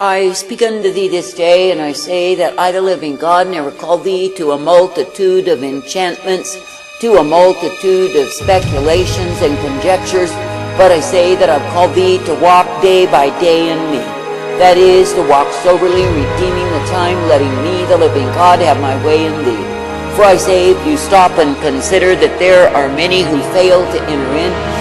I speak unto thee this day, and I say that I, the living God, never called thee to a multitude of enchantments, to a multitude of speculations and conjectures, but I say that I've called thee to walk day by day in me. That is, to walk soberly, redeeming the time, letting me, the living God, have my way in thee. For I say, if you stop and consider that there are many who fail to enter in,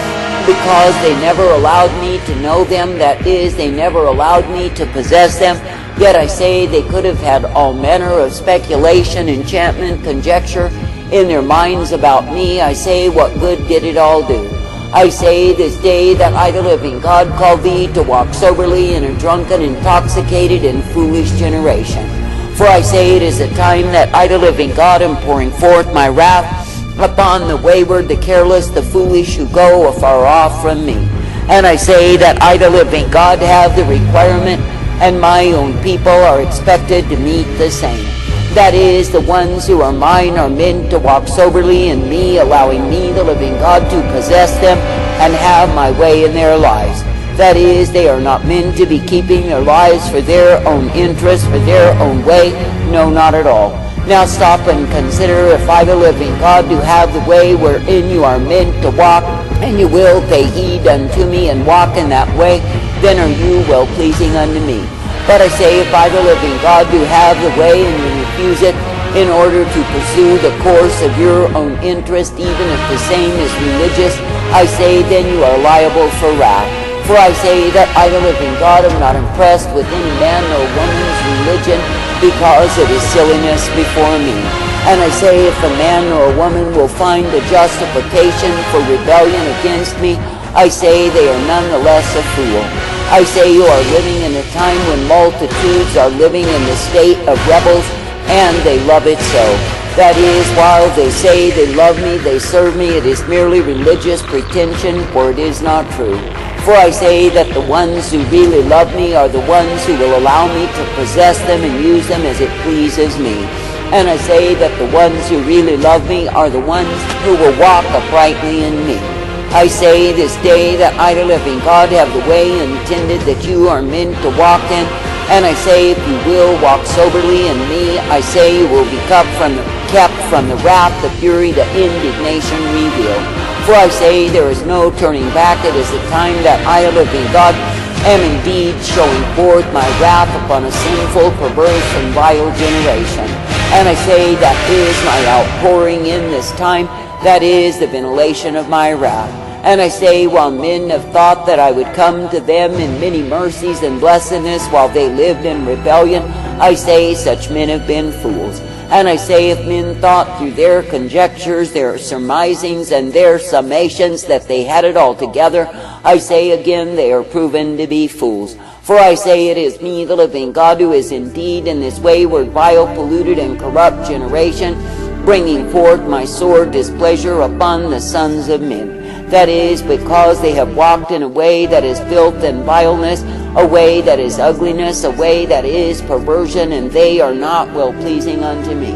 because they never allowed me to know them, that is, they never allowed me to possess them, yet I say they could have had all manner of speculation, enchantment, conjecture in their minds about me. I say, what good did it all do? I say this day that I, the living God, call thee to walk soberly in a drunken, intoxicated, and foolish generation. For I say it is a time that I, the living God, am pouring forth my wrath upon the wayward, the careless, the foolish, who go afar off from me. And I say that I, the living God, have the requirement, and my own people are expected to meet the same. That is, the ones who are mine are meant to walk soberly in me, allowing me, the living God, to possess them and have my way in their lives. That is, they are not meant to be keeping their lives for their own interest, for their own way. No, not at all. Now stop and consider, if I, the living God, do have the way wherein you are meant to walk, and you will pay heed unto me and walk in that way, then are you well-pleasing unto me. But I say, if I, the living God, do have the way and you refuse it in order to pursue the course of your own interest, even if the same is religious, I say, then you are liable for wrath. For I say that I, the living God, am not impressed with any man or woman's religion, because it is silliness before me. And I say, if a man or a woman will find a justification for rebellion against me, I say they are none the less a fool. I say you are living in a time when multitudes are living in the state of rebels, and they love it so. That is, while they say they love me, they serve me, it is merely religious pretension, for it is not true. For I say that the ones who really love me are the ones who will allow me to possess them and use them as it pleases me. And I say that the ones who really love me are the ones who will walk uprightly in me. I say this day that I, the living God, have the way intended that you are meant to walk in. And I say, if you will walk soberly in me, I say you will be kept from the wrath, the fury, the indignation revealed. For I say there is no turning back. It is the time that I, the living God, am indeed showing forth my wrath upon a sinful, perverse, and vile generation. And I say that is my outpouring in this time. That is the ventilation of my wrath. And I say, while men have thought that I would come to them in many mercies and blessedness while they lived in rebellion, I say such men have been fools. And I say, if men thought through their conjectures, their surmisings, and their summations that they had it all together, I say again, they are proven to be fools. For I say, it is me, the living God, who is indeed in this wayward, vile, polluted, and corrupt generation, bringing forth my sore displeasure upon the sons of men. That is, because they have walked in a way that is filth and vileness, a way that is ugliness, a way that is perversion, and they are not well-pleasing unto me.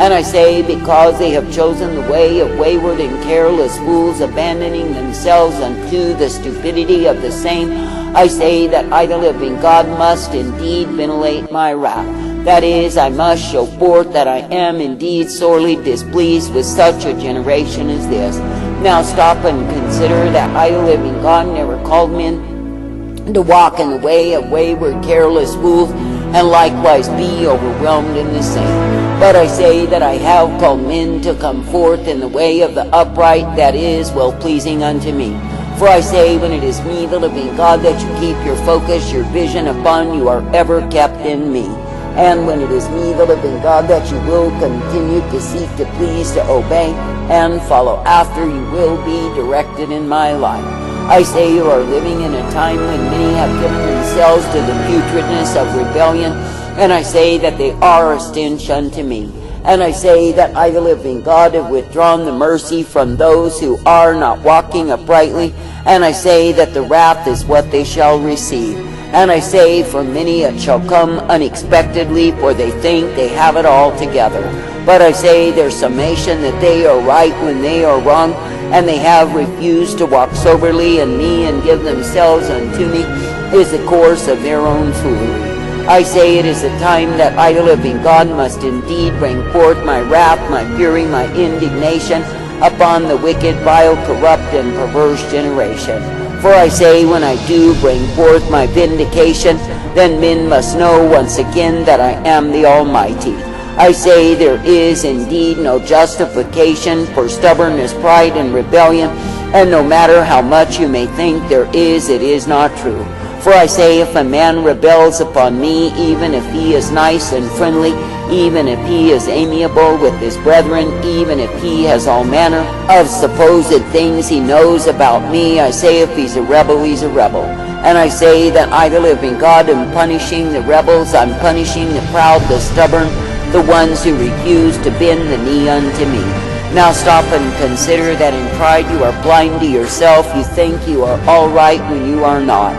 And I say, because they have chosen the way of wayward and careless fools, abandoning themselves unto the stupidity of the same, I say that I, the living God, must indeed ventilate my wrath. That is, I must show forth that I am indeed sorely displeased with such a generation as this. Now stop and consider that I, the living God, never called men to walk in the way of wayward, careless fools, and likewise be overwhelmed in the same. But I say that I have called men to come forth in the way of the upright, that is, well-pleasing unto me. For I say, when it is me, the living God, that you keep your focus, your vision upon, you are ever kept in me. And when it is me, the living God, that you will continue to seek to please, to obey, and follow after, you will be directed in my life. I say you are living in a time when many have given themselves to the putridness of rebellion, and I say that they are a stench unto me. And I say that I, the living God, have withdrawn the mercy from those who are not walking uprightly, and I say that the wrath is what they shall receive. And I say, for many it shall come unexpectedly, for they think they have it all together. But I say their summation that they are right when they are wrong, and they have refused to walk soberly in me and give themselves unto me, is the course of their own foolery. I say it is the time that I, the living God, must indeed bring forth my wrath, my fury, my indignation upon the wicked, vile, corrupt, and perverse generation. For I say, when I do bring forth my vindication, then men must know once again that I am the Almighty. I say there is indeed no justification for stubbornness, pride, and rebellion, and no matter how much you may think there is, it is not true. For I say, if a man rebels upon me, even if he is nice and friendly, even if he is amiable with his brethren, even if he has all manner of supposed things he knows about me, I say, if he's a rebel, he's a rebel. And I say that I, the living God, am punishing the rebels, I'm punishing the proud, the stubborn, the ones who refuse to bend the knee unto me. Now stop and consider that in pride you are blind to yourself. You think you are all right when you are not.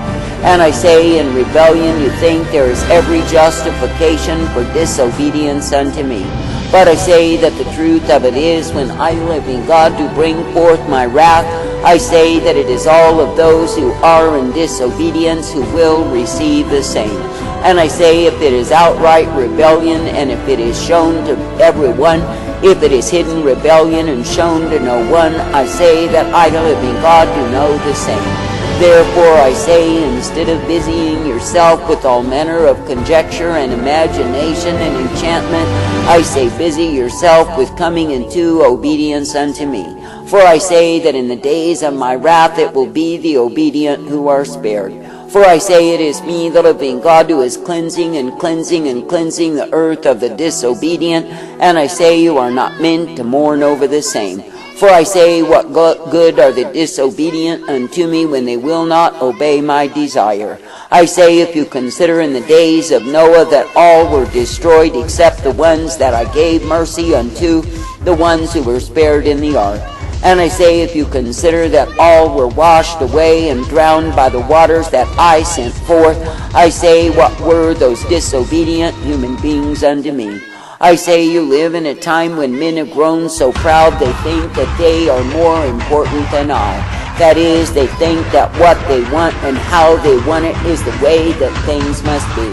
And I say, in rebellion you think there is every justification for disobedience unto me. But I say that the truth of it is, when I, living God, do bring forth my wrath, I say that it is all of those who are in disobedience who will receive the same. And I say, if it is outright rebellion, and if it is shown to everyone, if it is hidden rebellion and shown to no one, I say that I, the living God, do know the same. Therefore I say, instead of busying yourself with all manner of conjecture and imagination and enchantment, I say, busy yourself with coming into obedience unto me. For I say that in the days of my wrath it will be the obedient who are spared. For I say, it is me, the living God, who is cleansing and cleansing and cleansing the earth of the disobedient, and I say you are not meant to mourn over the same. For I say, what good are the disobedient unto me when they will not obey my desire? I say, if you consider in the days of Noah that all were destroyed except the ones that I gave mercy unto, the ones who were spared in the ark. And I say, if you consider that all were washed away and drowned by the waters that I sent forth, I say, what were those disobedient human beings unto me? I say, you live in a time when men have grown so proud they think that they are more important than I. That is, they think that what they want and how they want it is the way that things must be.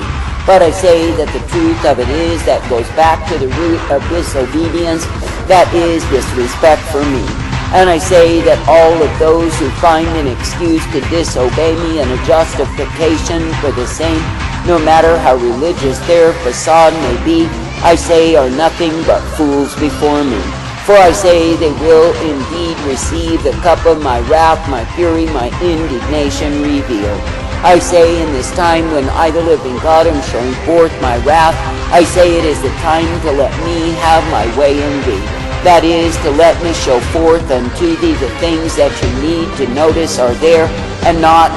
But I say that the truth of it is, that goes back to the root of disobedience, that is disrespect for me. And I say that all of those who find an excuse to disobey me and a justification for the same, no matter how religious their facade may be, I say are nothing but fools before me. For I say they will indeed receive the cup of my wrath, my fury, my indignation revealed. I say, in this time when I, the living God, am showing forth my wrath, I say it is the time to let me have my way in thee. That is, to let me show forth unto thee the things that you need to notice are there, and not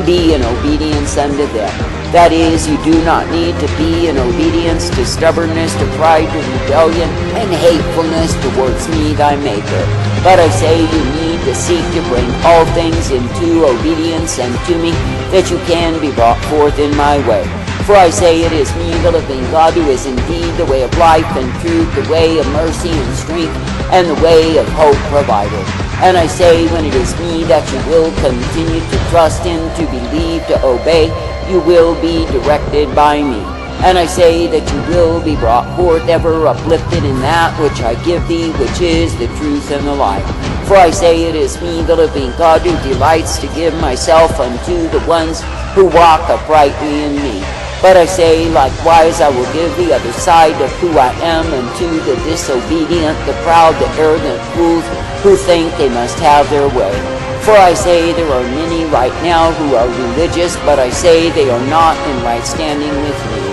be in obedience unto them. That is, you do not need to be in obedience to stubbornness, to pride, to rebellion, and hatefulness towards me, thy Maker. But I say you need to seek to bring all things into obedience unto me, that you can be brought forth in my way. For I say, it is me, the living God, who is indeed the way of life and truth, the way of mercy and strength, and the way of hope provided. And I say, when it is me that you will continue to trust in, to believe, to obey, you will be directed by me. And I say that you will be brought forth ever uplifted in that which I give thee, which is the truth and the life. For I say, it is me, the living God, who delights to give myself unto the ones who walk uprightly in me. But I say, likewise, I will give the other side of who I am unto the disobedient, the proud, the arrogant fools who think they must have their way. For I say, there are many right now who are religious, but I say they are not in right standing with me.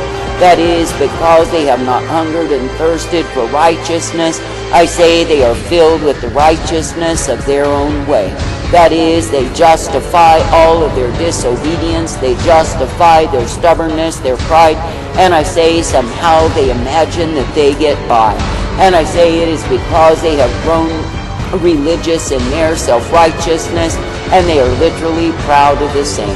That is, because they have not hungered and thirsted for righteousness, I say they are filled with the righteousness of their own way. That is, they justify all of their disobedience, they justify their stubbornness, their pride, and I say somehow they imagine that they get by. And I say it is because they have grown religious in their self-righteousness, and they are literally proud of the same.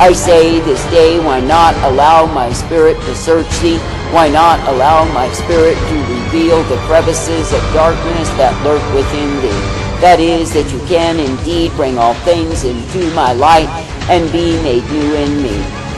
I say this day, why not allow my Spirit to search thee? Why not allow my Spirit to reveal the crevices of darkness that lurk within thee? That is, that you can indeed bring all things into my light and be made new in me.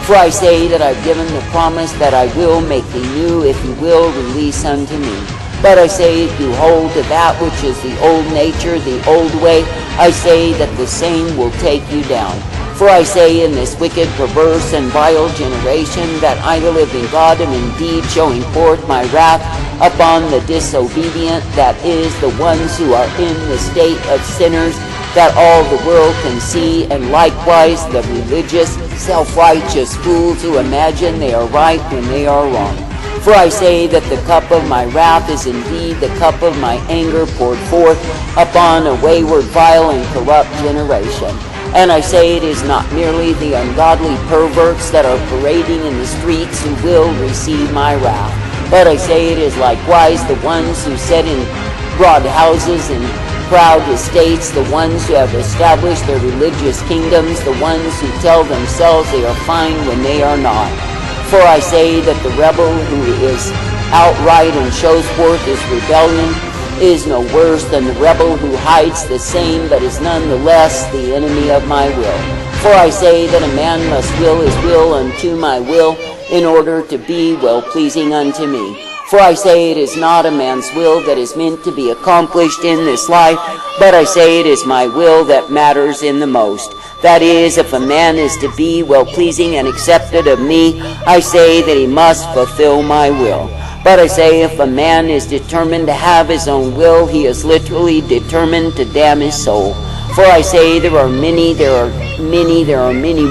For I say that I've given the promise that I will make thee new if you will release unto me. But I say, if you hold to that which is the old nature, the old way, I say that the same will take you down. For I say, in this wicked, perverse, and vile generation, that I, the living God, am indeed showing forth my wrath upon the disobedient, that is, the ones who are in the state of sinners, that all the world can see, and likewise the religious, self-righteous fools who imagine they are right when they are wrong. For I say that the cup of my wrath is indeed the cup of my anger poured forth upon a wayward, vile, and corrupt generation. And I say it is not merely the ungodly perverts that are parading in the streets who will receive my wrath, but I say it is likewise the ones who sit in broad houses and proud estates, the ones who have established their religious kingdoms, the ones who tell themselves they are fine when they are not. For I say that the rebel who is outright and shows forth his rebellion is no worse than the rebel who hides the same, but is none the less the enemy of my will. For I say that a man must will his will unto my will, in order to be well-pleasing unto me. For I say it is not a man's will that is meant to be accomplished in this life, but I say it is my will that matters in the most. That is, if a man is to be well-pleasing and accepted of me, I say that he must fulfill my will. But I say, if a man is determined to have his own will, he is literally determined to damn his soul. For I say there are many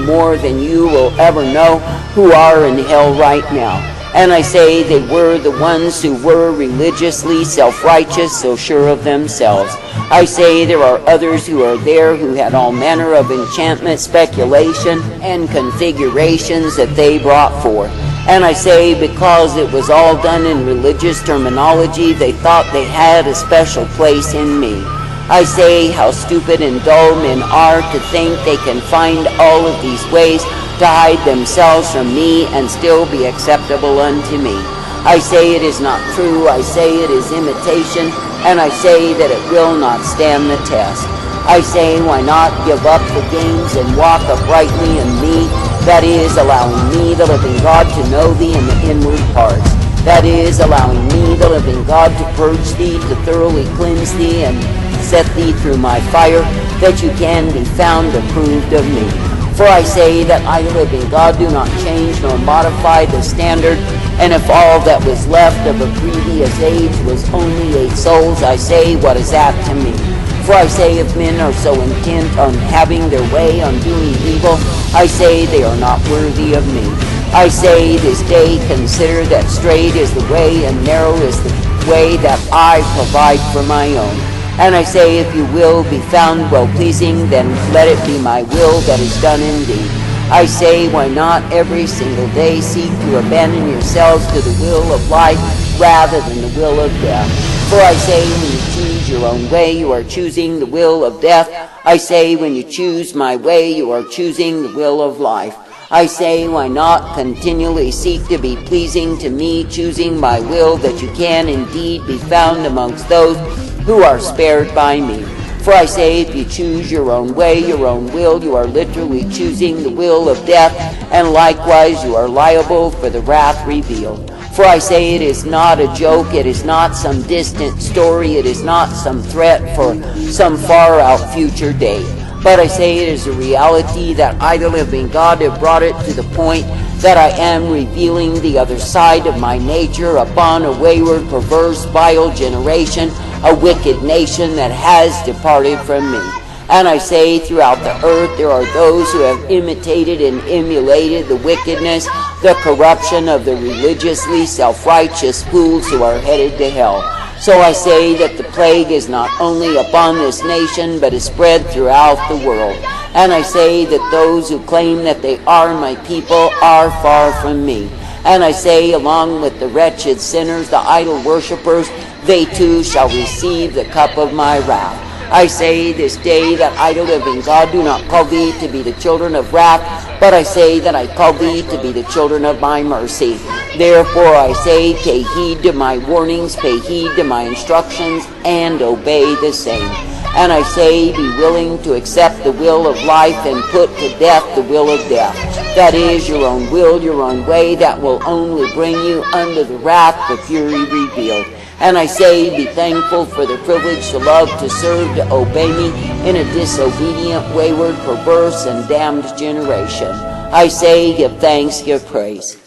more than you will ever know who are in hell right now. And I say they were the ones who were religiously self-righteous, so sure of themselves. I say there are others who are there who had all manner of enchantment, speculation, and configurations that they brought forth. And I say, because it was all done in religious terminology, they thought they had a special place in me. I say, how stupid and dull men are to think they can find all of these ways to hide themselves from me and still be acceptable unto me. I say it is not true, I say it is imitation, and I say that it will not stand the test. I say, why not give up the games and walk uprightly in me, that is, allowing me, the living God, to know thee in the inward parts. That is, allowing me, the living God, to purge thee, to thoroughly cleanse thee, and set thee through my fire, that you can be found approved of me. For I say that I, the living God, do not change nor modify the standard, and if all that was left of a previous age was only 8 souls, I say, what is that to me? For I say, if men are so intent on having their way, on doing evil, I say they are not worthy of me. I say this day, consider that straight is the way and narrow is the way that I provide for my own. And I say, if you will be found well-pleasing, then let it be my will that is done indeed. I say, why not every single day seek to abandon yourselves to the will of life rather than the will of death? For I say, when you choose your own way, you are choosing the will of death. I say, when you choose my way, you are choosing the will of life. I say, why not continually seek to be pleasing to me, choosing my will, that you can indeed be found amongst those who are spared by me? For I say, if you choose your own way, your own will, you are literally choosing the will of death, and likewise you are liable for the wrath revealed. For I say, it is not a joke, it is not some distant story, it is not some threat for some far-out future date. But I say it is a reality that I, the living God, have brought it to the point that I am revealing the other side of my nature upon a wayward, perverse, vile generation, a wicked nation that has departed from me. And I say, throughout the earth there are those who have imitated and emulated the wickedness, the corruption of the religiously self-righteous fools who are headed to hell. So I say that the plague is not only upon this nation, but is spread throughout the world. And I say that those who claim that they are my people are far from me. And I say, along with the wretched sinners, the idol worshippers, they too shall receive the cup of my wrath. I say this day that I, the living God, do not call thee to be the children of wrath, but I say that I call thee to be the children of my mercy. Therefore I say, pay heed to my warnings, pay heed to my instructions, and obey the same. And I say, be willing to accept the will of life and put to death the will of death. That is your own will, your own way, that will only bring you under the wrath, the fury revealed. And I say, be thankful for the privilege to love, to serve, to obey me in a disobedient, wayward, perverse, and damned generation. I say, give thanks, give praise.